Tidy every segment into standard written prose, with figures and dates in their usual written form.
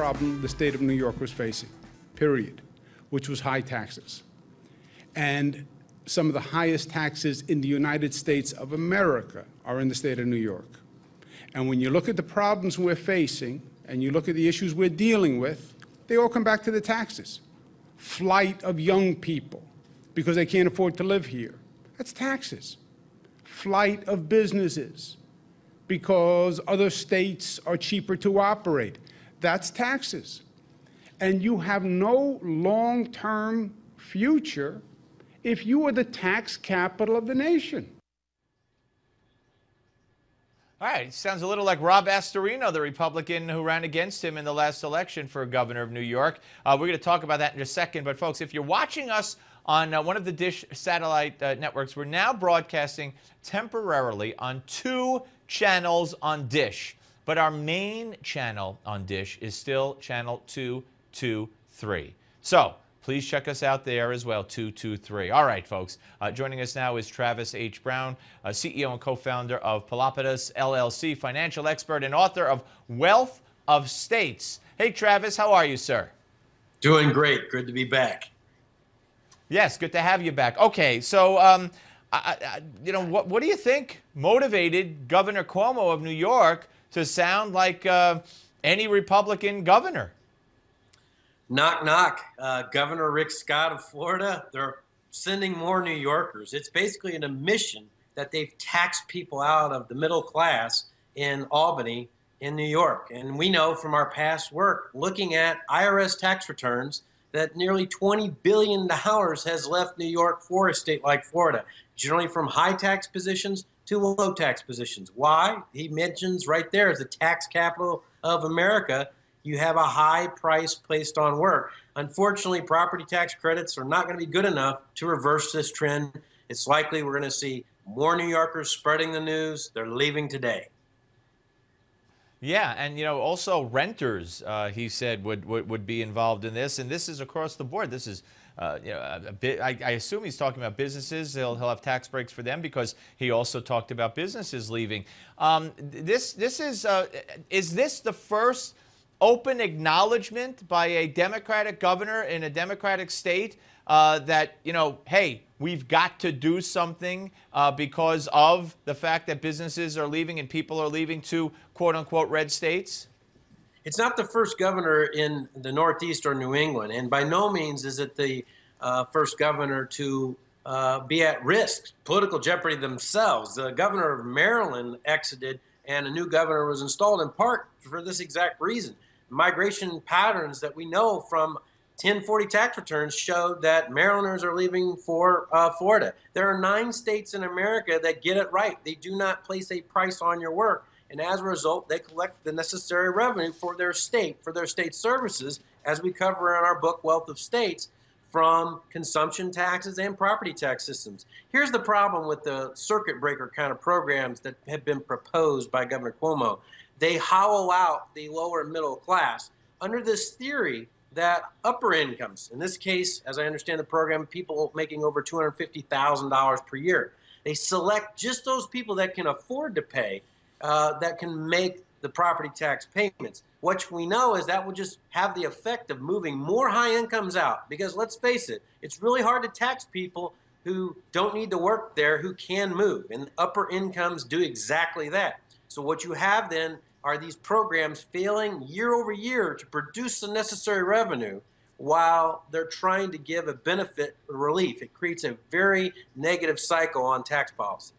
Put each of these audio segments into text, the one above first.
problem the state of New York was facing, period, which was high taxes. And some of the highest taxes in the United States of America are in the state of New York. And when you look at the problems we're facing and you look at the issues we're dealing with, they all come back to the taxes. Flight of young people because they can't afford to live here. That's taxes. Flight of businesses because other states are cheaper to operate. That's taxes. And you have no long-term future if you are the tax capital of the nation. All right, sounds a little like Rob Astorino, the Republican who ran against him in the last election for governor of New York. We're going to talk about that in a second. But, folks, if you're watching us on one of the Dish satellite networks, we're now broadcasting temporarily on 2 channels on Dish. But our main channel on Dish is still channel 223. So please check us out there as well, 223. All right, folks. Joining us now is Travis H. Brown, CEO and co-founder of Pelopidas, LLC, financial expert and author of Wealth of States. Hey, Travis, how are you, sir? Doing great. Good to be back. Yes, good to have you back. Okay, so what do you think motivated Governor Cuomo of New York to sound like any Republican governor? Knock, knock. Governor Rick Scott of Florida, they're sending more New Yorkers. It's basically an admission that they've taxed people out of the middle class in Albany, in New York. And we know from our past work, looking at IRS tax returns, that nearly $20 billion has left New York for a state like Florida, generally from high tax positions to low tax positions. Why? He mentions right there as the tax capital of America, you have a high price placed on work. Unfortunately, property tax credits are not going to be good enough to reverse this trend. It's likely we're going to see more New Yorkers spreading the news. They're leaving today. Yeah, and also renters, he said, would be involved in this, and this is across the board. This is, a bit. I assume he's talking about businesses. He'll have tax breaks for them because he also talked about businesses leaving. Is this the first open acknowledgement by a Democratic governor in a Democratic state that, hey, we've got to do something because of the fact that businesses are leaving and people are leaving to quote-unquote red states? It's not the first governor in the Northeast or New England, and by no means is it the first governor to be at risk, political jeopardy themselves. The governor of Maryland exited, and a new governor was installed in part for this exact reason. Migration patterns that we know from 1040 tax returns showed that Marylanders are leaving for Florida. There are 9 states in America that get it right. They do not place a price on your work. And as a result, they collect the necessary revenue for their state services, as we cover in our book, Wealth of States, from consumption taxes and property tax systems. Here's the problem with the circuit breaker kind of programs that have been proposed by Governor Cuomo. They hollow out the lower middle class under this theory that upper incomes, in this case, as I understand the program, people making over $250,000 per year, they select just those people that can afford to pay, that can make the property tax payments. What we know is that will just have the effect of moving more high incomes out, because let's face it, it's really hard to tax people who don't need to work there, who can move, and upper incomes do exactly that. So what you have then are these programs failing year over year to produce the necessary revenue while they're trying to give a benefit relief. It creates a very negative cycle on tax policy.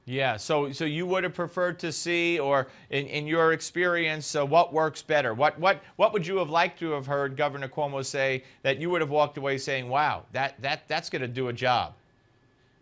Yeah, so you would have preferred to see, or in your experience, what works better? What would you have liked to have heard Governor Cuomo say that you would have walked away saying, wow, that's going to do a job?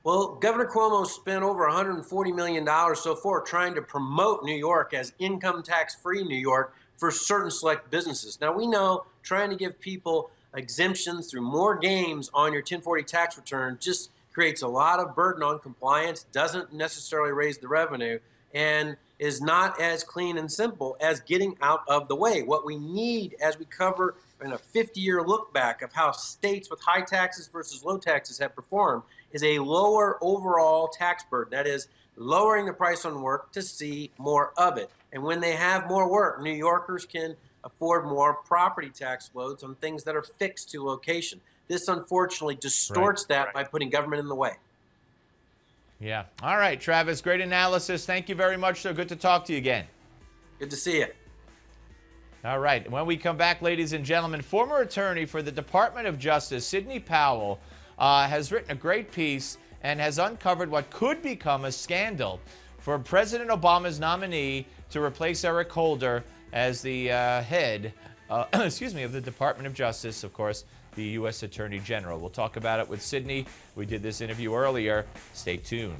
Well, Governor Cuomo spent over $140 million so far trying to promote New York as income tax-free New York for certain select businesses. Now, we know trying to give people exemptions through more games on your 1040 tax return just creates a lot of burden on compliance, doesn't necessarily raise the revenue, and is not as clean and simple as getting out of the way. What we need, as we cover in a 50-year look back of how states with high taxes versus low taxes have performed, is a lower overall tax burden. That is, lowering the price on work to see more of it. And when they have more work, New Yorkers can afford more property tax loads on things that are fixed to location. This unfortunately distorts that by putting government in the way. Yeah. All right, Travis, great analysis. Thank you very much, sir. Good to talk to you again. Good to see you. All right. When we come back, ladies and gentlemen, former attorney for the Department of Justice, Sidney Powell, has written a great piece and has uncovered what could become a scandal for President Obama's nominee to replace Eric Holder as the head of the Department of Justice, of course, the U.S. Attorney General. We'll talk about it with Sidney. We did this interview earlier. Stay tuned.